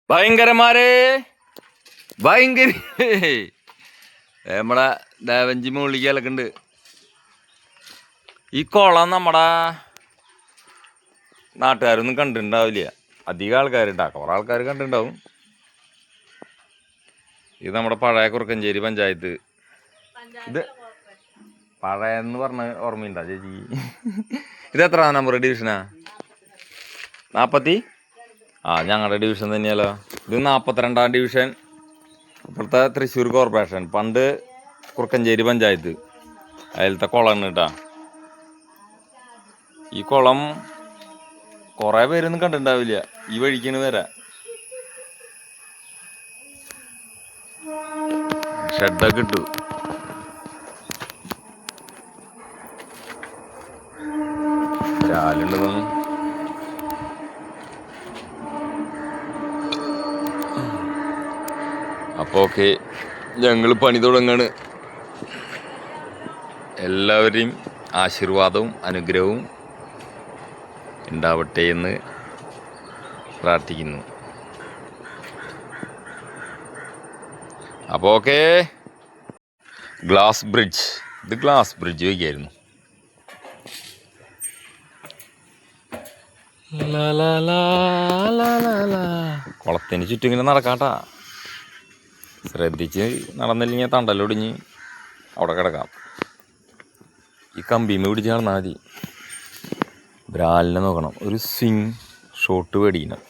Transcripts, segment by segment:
ഭയങ്കരന്മാരെ ഭയങ്കര നമ്മളെ ദേവഞ്ചി മുകളിലേക്കൊക്കെ ഉണ്ട്. ഈ കുളം നമ്മുടെ നാട്ടുകാരൊന്നും കണ്ടിട്ടുണ്ടാവില്ല. അധികം ആൾക്കാരുണ്ടാകും, കുറെ ആൾക്കാർ കണ്ടിട്ടുണ്ടാവും. ഇത് നമ്മുടെ പഴയ കുറുക്കഞ്ചേരി പഞ്ചായത്ത്. ഇത് പഴയെന്ന് പറഞ്ഞ ഓർമ്മയുണ്ടാ ചേച്ചി? ഇത് എത്ര നമ്പർ ഡിവിഷനാ? 40. ഞങ്ങളുടെ ഡിവിഷൻ തന്നെയല്ലോ. ഇത് 42-ാം ഡിവിഷൻ. ഇപ്പോഴത്തെ തൃശ്ശൂർ കോർപ്പറേഷൻ. പണ്ട് കുറുക്കഞ്ചേരി പഞ്ചായത്ത്. അതിലത്തെ കുളമാണ് കേട്ടാ. ഈ കുളം കുറേ പേരൊന്നും കണ്ടിട്ടുണ്ടാവില്ല. ഈ വഴിക്കാണ് വരാ. ഷെഡൊക്കെ ഇട്ടു. രാലുണ്ട് തോന്നുന്നു. അപ്പോൾ ഓക്കെ, ഞങ്ങൾ പണി തുടങ്ങാണ്. എല്ലാവരെയും ആശീർവാദവും അനുഗ്രഹവും ഉണ്ടാവട്ടെ എന്ന് പ്രാർത്ഥിക്കുന്നു. അപ്പോൾ ഓക്കെ, ഗ്ലാസ് ബ്രിഡ്ജ്. ഇത് ഗ്ലാസ് ബ്രിഡ്ജ് വയ്ക്കായിരുന്നു. കുളത്തിന് ചുറ്റും ഇങ്ങനെ നടക്കാട്ടാ. ശ്രദ്ധിച്ച് നടന്നില്ലെങ്കിൽ തണ്ടലൊടിഞ്ഞ് അവിടെ കിടക്കാം. ഈ കമ്പിമ പിടിച്ച് നടന്നാൽ മതി. ബ്രാലിനെ നോക്കണം. ഒരു സ്വിങ് ഷോട്ട് പേടിക്കണം.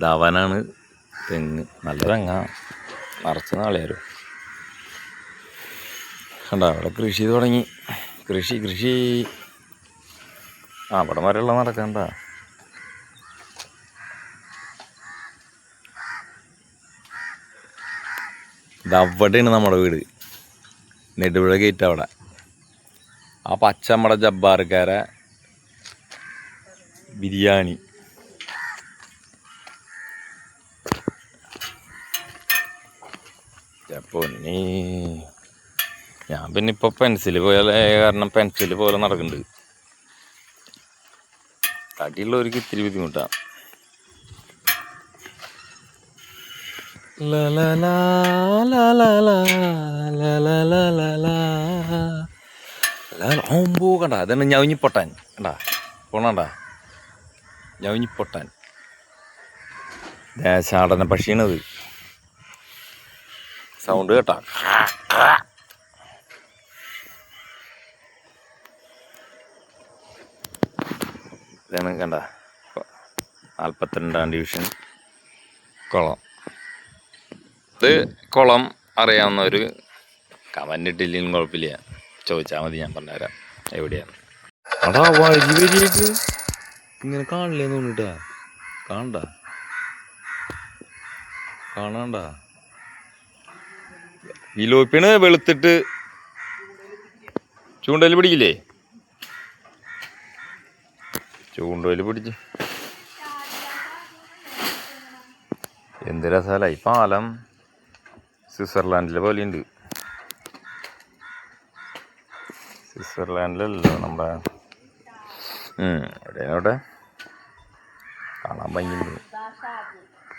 ധവനാണ് തെങ്ങ്. നല്ല തെങ്ങാ, നിറച്ച് നാളെയാരും. കണ്ട അവിടെ കൃഷി തുടങ്ങി. കൃഷി അവിടെ വരെയുള്ള നടക്കണ്ട. ഇതവിടെയാണ് നമ്മുടെ വീട്. നെടുപുഴ ഗേറ്റ് അവിടെ. ആ പച്ച നമ്മുടെ ജബ്ബാർക്കാരെ ബിരിയാണി. പൊന്നി, ഞാൻ പിന്നെ ഇപ്പോൾ പെൻസിൽ പോലെ കാരണം പെൻസിൽ പോലെ നടക്കുന്നുണ്ട്. തടിയുള്ളവർക്ക് ഇത്തിരി ബുദ്ധിമുട്ടാണ്. ഓമ്പോ കണ്ട, അതാണ് ഞവഞ്ഞിപ്പൊട്ടാൻ. കണ്ടാ പോണണ്ട, ഞവഞ്ഞിപ്പൊട്ടാൻ. ദേശാടന പക്ഷിയാണത്. സൗണ്ട് കേട്ടാ. ഇതാണ് കണ്ട 42-ാം ഡിവിഷൻ കുളം. ഇത് കുളം അറിയാവുന്നവർ കമൻ്റ് ഇട്ടില്ലെങ്കിലും കുഴപ്പമില്ല, ചോദിച്ചാൽ മതി, ഞാൻ പറഞ്ഞുതരാം എവിടെയാണ്. അടാ വരിയായിട്ട് ഇങ്ങനെ കാണില്ലേന്ന് തോന്നിട്ടാ. കാണണ്ട വിലോപ്പിണ് വെളുത്തിട്ട് ചൂണ്ടയിൽ പിടിക്കില്ലേ? ചൂണ്ടയിൽ പിടിച്ച് എന്ത് രസമല്ല. ഈ പാലം സ്വിറ്റ്സർലാൻഡിലെ പോലെയുണ്ട്. സ്വിറ്റ്സർലാൻഡിലല്ലോ നമ്മുടെ എവിടെയാണ് അവിടെ കാണാൻ ഭംഗിയുണ്ട്.